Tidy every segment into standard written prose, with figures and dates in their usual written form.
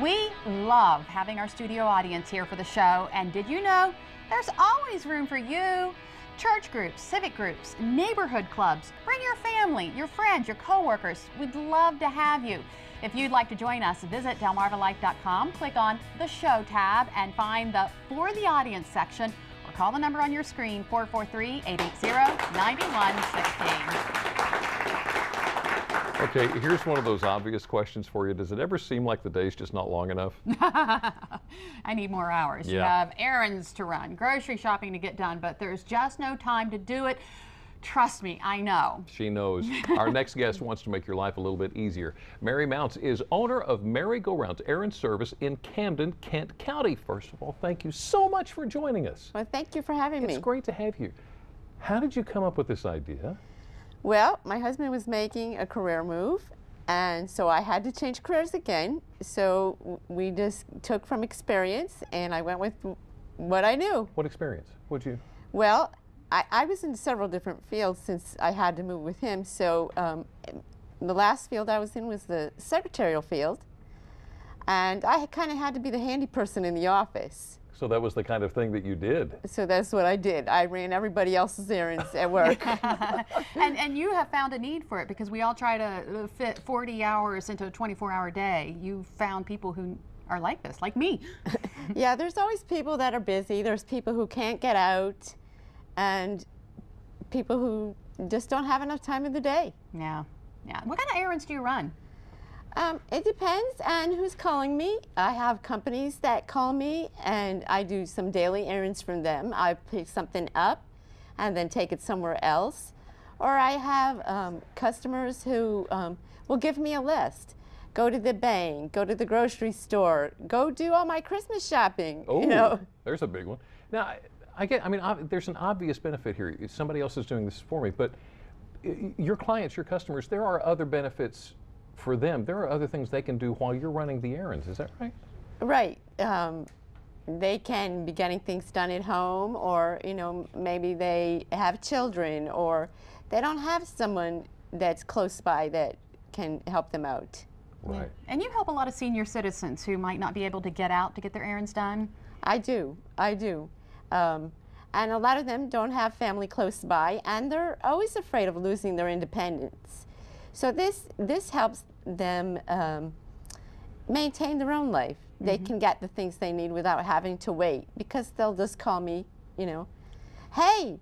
We love having our studio audience here for the show, and did you know there's always room for you? Church groups, civic groups, neighborhood clubs. Bring your family, your friends, your coworkers. We'd love to have you. If you'd like to join us, visit delmarvalife.com, click on the show tab, and find the For the Audience section, or call the number on your screen, 443-880-9116. Okay, here's one of those obvious questions for you. Does it ever seem like the day's just not long enough? I need more hours. Yeah. You have errands to run, grocery shopping to get done, but there's just no time to do it. Trust me, I know. She knows. Our next guest wants to make your life a little bit easier. Mary Mounts is owner of Merry-Go-Round's Errand Service in Camden, Kent County. First of all, thank you so much for joining us. Well, thank you for having me. It's great to have you. How did you come up with this idea? Well, my husband was making a career move, and so I had to change careers again. So we just took from experience, and I went with what I knew. What experience? What'd you? Well, I was in several different fields since I had to move with him. So the last field I was in was the secretarial field, and I kind of had to be the handy person in the office. So that was the kind of thing that you did. So that's what I did. I ran everybody else's errands at work. and you have found a need for it, because we all try to fit 40 hours into a 24-hour day. You found people who are like this, like me. Yeah, there's always people that are busy. There's people who can't get out, and people who just don't have enough time in the day. Yeah. What kind of errands do you run? It depends on who's calling me. I have companies that call me, and I do some daily errands from them. I pick something up and then take it somewhere else. Or I have customers who will give me a list. Go to the bank, go to the grocery store, go do all my Christmas shopping. Oh, you know. There's a big one. Now, there's an obvious benefit here. Somebody else is doing this for me, but your clients, your customers, there are other benefits for them. There are other things they can do while you're running the errands. Is that right? Right. They can be getting things done at home, or maybe they have children, or they don't have someone that's close by that can help them out. Right. And you help a lot of senior citizens who might not be able to get out to get their errands done. I do. And a lot of them don't have family close by, and they're always afraid of losing their independence. So this helps them maintain their own life. They can get the things they need without having to wait, because they'll just call me, hey,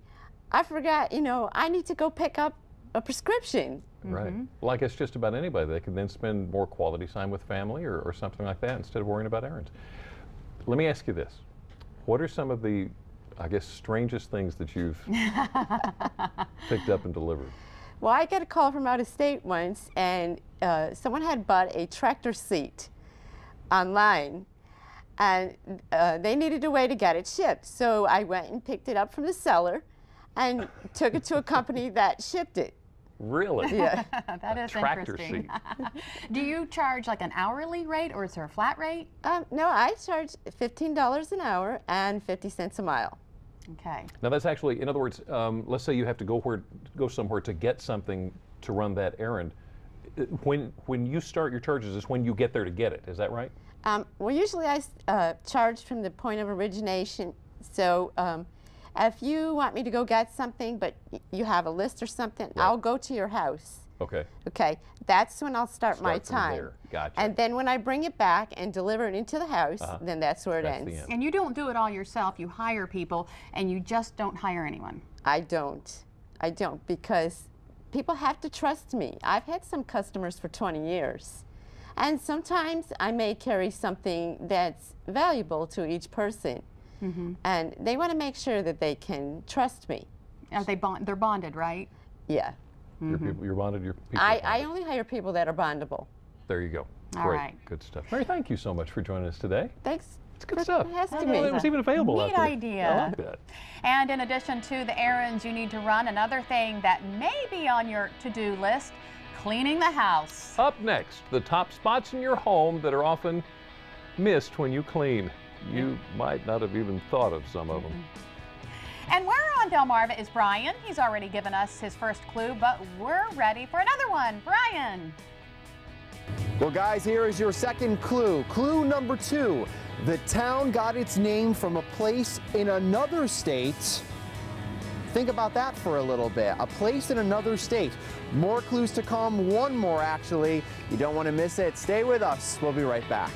I forgot, I need to go pick up a prescription. Right. Well, I guess just about anybody. They can then spend more quality time with family or something like that instead of worrying about errands. Let me ask you this. What are some of the, I guess, strangest things that you've picked up and delivered? Well, I got a call from out of state once, and someone had bought a tractor seat online, and they needed a way to get it shipped. So I went and picked it up from the seller and took it to a company that shipped it. Really? Yeah. That is tractor interesting. seat. Do you charge like an hourly rate, or is there a flat rate? No, I charge $15 an hour and 50 cents a mile. Okay. Now that's actually, in other words, let's say you have to go somewhere to get something to run that errand. When you start your charges is when you get there to get it. Is that right? Well, usually I charge from the point of origination. So if you want me to go get something, but you have a list or something, right, I'll go to your house. Okay. Okay. That's when I'll start my from time. there. Gotcha. And then when I bring it back and deliver it into the house, then that's where it That's the ends. end. And you don't do it all yourself. You hire people, and you just don't hire anyone. I don't, because people have to trust me. I've had some customers for 20 years. And sometimes I may carry something that's valuable to each person. And they want to make sure that they can trust me. Are they're bonded, right? Yeah. You're bonded, your people I only hire people that are bondable. There you go. All Great. right. Good stuff. Mary, thank you so much for joining us today. Thanks. It's good stuff. It has to I be. didn't know it was even available out Neat there. idea. I like that. And in addition to the errands you need to run, another thing that may be on your to-do list, cleaning the house. Up next, the top spots in your home that are often missed when you clean. You might not have even thought of some of them. And where on Delmarva is Brian? He's already given us his first clue, but we're ready for another one. Brian. Well, guys, here is your second clue. Clue number 2. The town got its name from a place in another state. Think about that for a little bit. A place in another state. More clues to come. One more, actually. You don't want to miss it. Stay with us. We'll be right back.